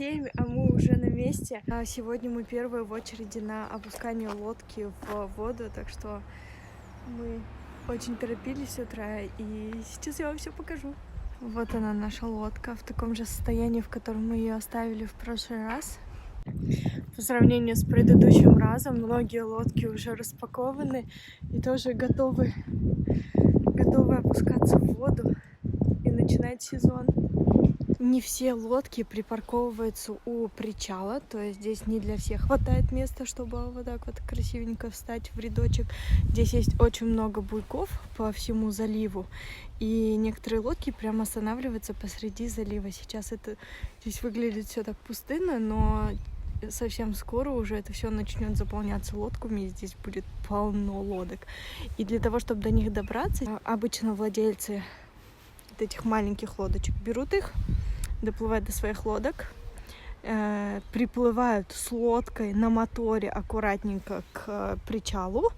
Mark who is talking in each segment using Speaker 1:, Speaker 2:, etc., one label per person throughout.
Speaker 1: 7, а мы уже на месте. Сегодня мы первые в очереди на опускание лодки в воду, так что мы очень торопились с утра, и сейчас я вам все покажу. Вот она, наша лодка, в таком же состоянии, в котором мы ее оставили в прошлый раз. По сравнению с предыдущим разом, многие лодки уже распакованы и тоже готовы опускаться в воду и начинать сезон. Не все лодки припарковываются у причала, то есть здесь не для всех хватает места, чтобы вот так вот красивенько встать в рядочек. Здесь есть очень много буйков по всему заливу, и некоторые лодки прямо останавливаются посреди залива. Сейчас здесь выглядит все так пустынно, но совсем скоро уже это все начнет заполняться лодками, и здесь будет полно лодок. И для того, чтобы до них добраться, обычно владельцы вот этих маленьких лодочек берут их, доплывают до своих лодок, приплывают с лодкой на моторе аккуратненько к причалу,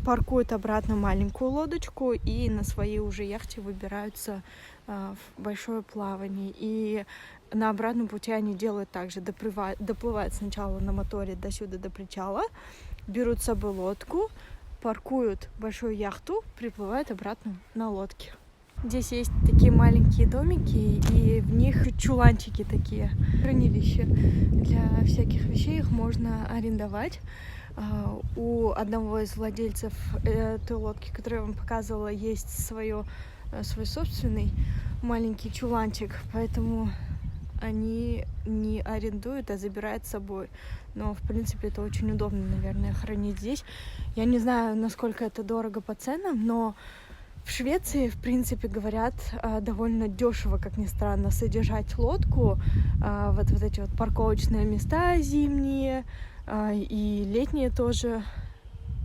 Speaker 1: паркуют обратно маленькую лодочку и на своей уже яхте выбираются в большое плавание. И на обратном пути они делают так же, доплывают сначала на моторе до сюда, до причала, берут с собой лодку, паркуют большую яхту, приплывают обратно на лодке. Здесь есть такие маленькие домики, и в них чуланчики такие, хранилища для всяких вещей, их можно арендовать. У одного из владельцев той лодки, которую я вам показывала, есть свой собственный маленький чуланчик, поэтому они не арендуют, а забирают с собой. Но, в принципе, это очень удобно, наверное, хранить здесь. Я не знаю, насколько это дорого по ценам, но в Швеции, в принципе, говорят, довольно дешево, как ни странно, содержать лодку. Вот эти вот парковочные места зимние и летние тоже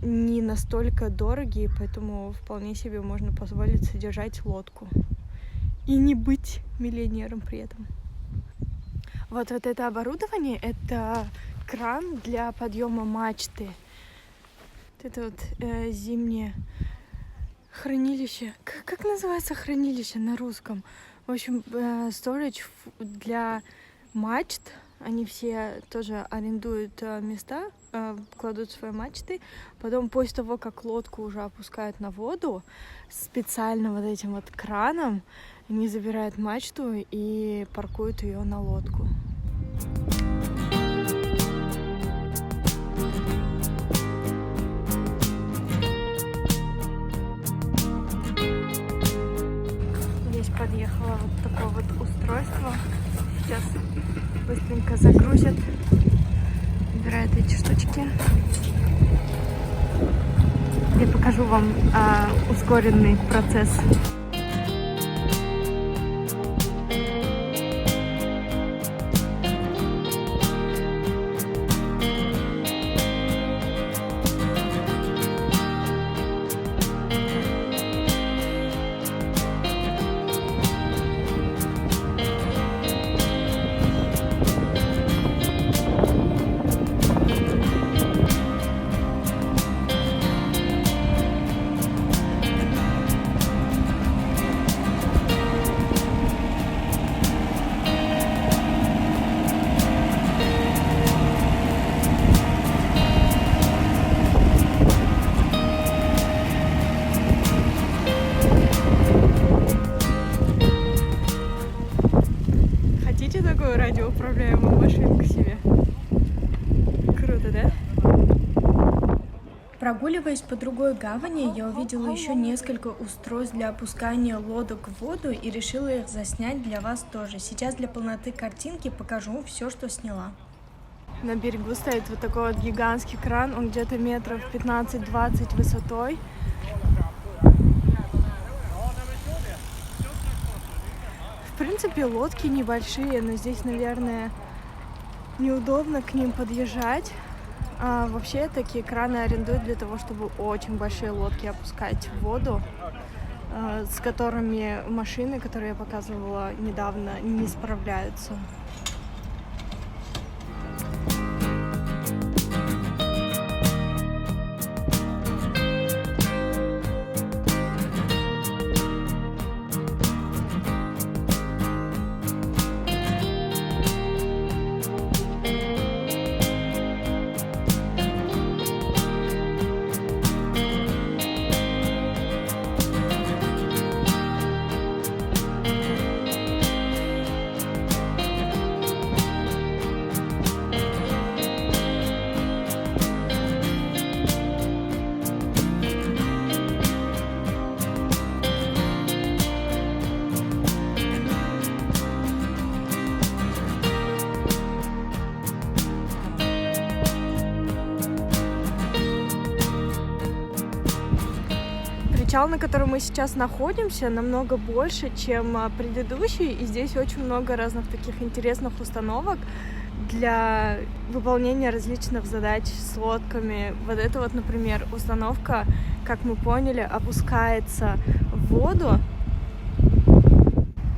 Speaker 1: не настолько дорогие, поэтому вполне себе можно позволить содержать лодку и не быть миллионером при этом. Вот это оборудование — это кран для подъема мачты. Это вот зимнее хранилище. Как называется хранилище на русском? В общем, storage для мачт. Они все тоже арендуют места, кладут свои мачты. Потом, после того, как лодку уже опускают на воду, специально вот этим вот краном они забирают мачту и паркуют ее на лодку. Подъехало вот такое вот устройство. Сейчас быстренько загрузят, убирают эти штучки. Я покажу вам ускоренный процесс. Радиоуправляемую машинку себе. Круто, да? Прогуливаясь по другой гавани, я увидела еще несколько устройств для опускания лодок в воду и решила их заснять для вас тоже. Сейчас для полноты картинки покажу все, что сняла. На берегу стоит вот такой вот гигантский кран, он где-то метров 15-20 высотой. В принципе, лодки небольшие, но здесь, наверное, неудобно к ним подъезжать. А вообще такие краны арендуют для того, чтобы очень большие лодки опускать в воду, с которыми машины, которые я показывала недавно, не справляются. Причал, на котором мы сейчас находимся, намного больше, чем предыдущий, и здесь очень много разных таких интересных установок для выполнения различных задач с лодками. Вот это вот, например, установка, как мы поняли, опускается в воду,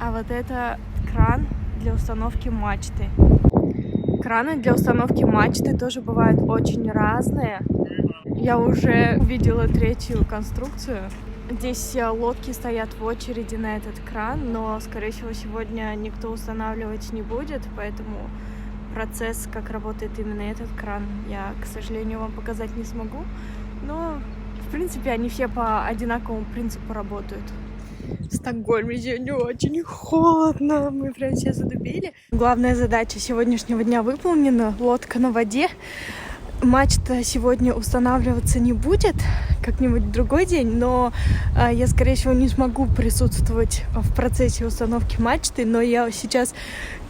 Speaker 1: а вот это кран для установки мачты. Краны для установки мачты тоже бывают очень разные. Я уже увидела третью конструкцию. Здесь лодки стоят в очереди на этот кран, но, скорее всего, сегодня никто устанавливать не будет, поэтому процесс, как работает именно этот кран, я, к сожалению, вам показать не смогу. Но, в принципе, они все по одинаковому принципу работают. В Стокгольме сегодня очень холодно, мы прям все задубели. Главная задача сегодняшнего дня выполнена, лодка на воде. Мачта сегодня устанавливаться не будет, как-нибудь в другой день, но я, скорее всего, не смогу присутствовать в процессе установки мачты, но я сейчас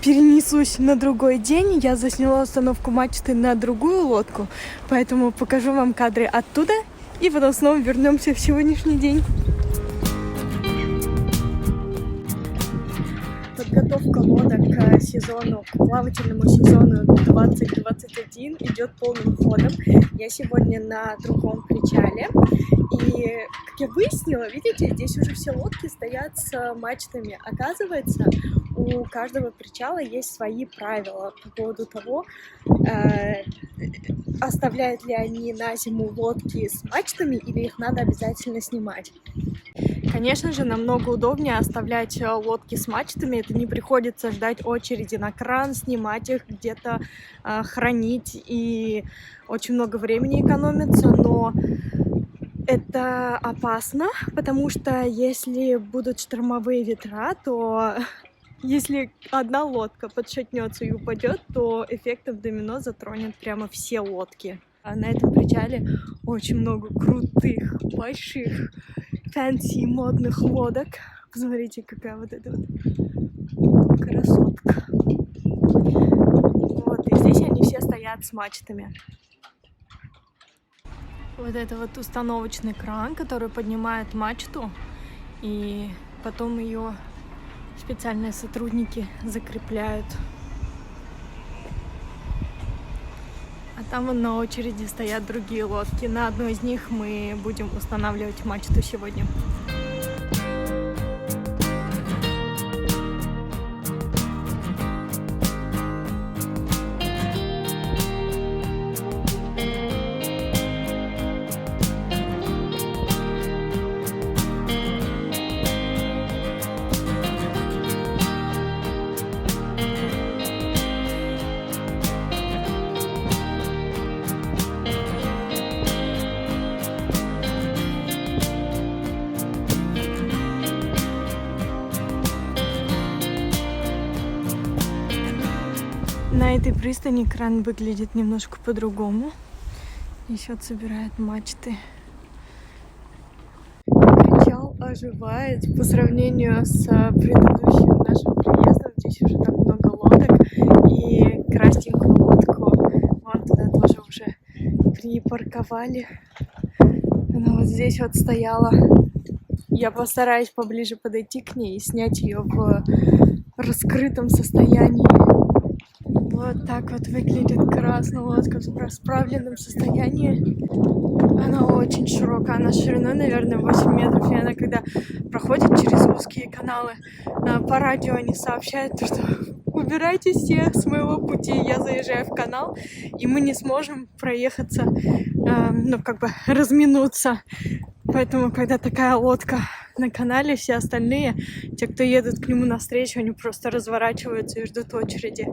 Speaker 1: перенесусь на другой день. Я засняла установку мачты на другую лодку, поэтому покажу вам кадры оттуда, и потом снова вернемся в сегодняшний день. Подготовка лодок к сезону, к плавательному сезону 2021 идет полным ходом. Я сегодня на другом причале, и, как я выяснила, видите, здесь уже все лодки стоят с мачтами. Оказывается, у каждого причала есть свои правила по поводу того, оставляют ли они на зиму лодки с мачтами или их надо обязательно снимать. Конечно же, намного удобнее оставлять лодки с мачтами. Это не приходится ждать очереди на кран, снимать их, где-то хранить, и очень много времени экономится, но это опасно, потому что если будут штормовые ветра, то если одна лодка подшатнется и упадет, то эффектом домино затронет прямо все лодки. А на этом причале очень много крутых, больших, фэнси, модных лодок. Посмотрите, какая вот эта вот красотка. Вот, и здесь они все стоят с мачтами. Вот это вот установочный кран, который поднимает мачту, и потом ее специальные сотрудники закрепляют. А там вон на очереди стоят другие лодки. На одной из них мы будем устанавливать мачту сегодня. На этой пристани кран выглядит немножко по-другому. Еще собирают мачты. Причал оживает по сравнению с предыдущим нашим приездом. Здесь уже так много лодок. И красненькую лодку вон туда тоже уже припарковали. Она вот здесь вот стояла. Я постараюсь поближе подойти к ней и снять ее в раскрытом состоянии. Вот так вот выглядит красная лодка в расправленном состоянии. Она очень широкая, она шириной, наверное, 8 метров. И она, когда проходит через узкие каналы, по радио они сообщают, что убирайте всех с моего пути. Я заезжаю в канал, и мы не сможем проехаться, разминуться. Поэтому, когда такая лодка на канале, все остальные, те, кто едут к нему навстречу, они просто разворачиваются и ждут очереди.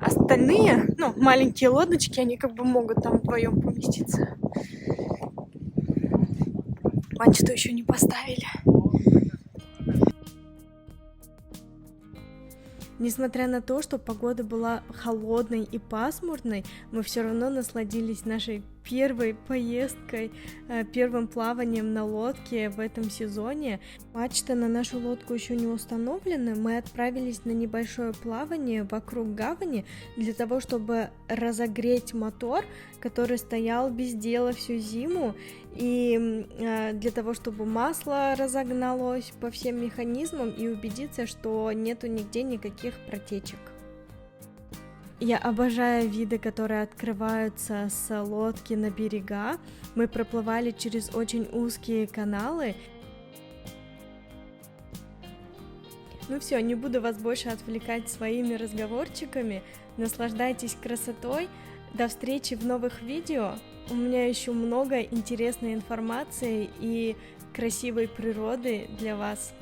Speaker 1: Остальные, маленькие лодочки, они могут там вдвоем поместиться. Мачту еще не поставили. Несмотря на то, что погода была холодной и пасмурной, мы все равно насладились нашей первой поездкой, первым плаванием на лодке в этом сезоне. Мачта на нашу лодку еще не установлена. Мы отправились на небольшое плавание вокруг гавани для того, чтобы разогреть мотор, который стоял без дела всю зиму. и для того, чтобы масло разогналось по всем механизмам и убедиться, что нету нигде никаких протечек. Я обожаю виды, которые открываются с лодки на берега. Мы проплывали через очень узкие каналы. Ну все, не буду вас больше отвлекать своими разговорчиками. Наслаждайтесь красотой. До встречи в новых видео. У меня еще много интересной информации и красивой природы для вас.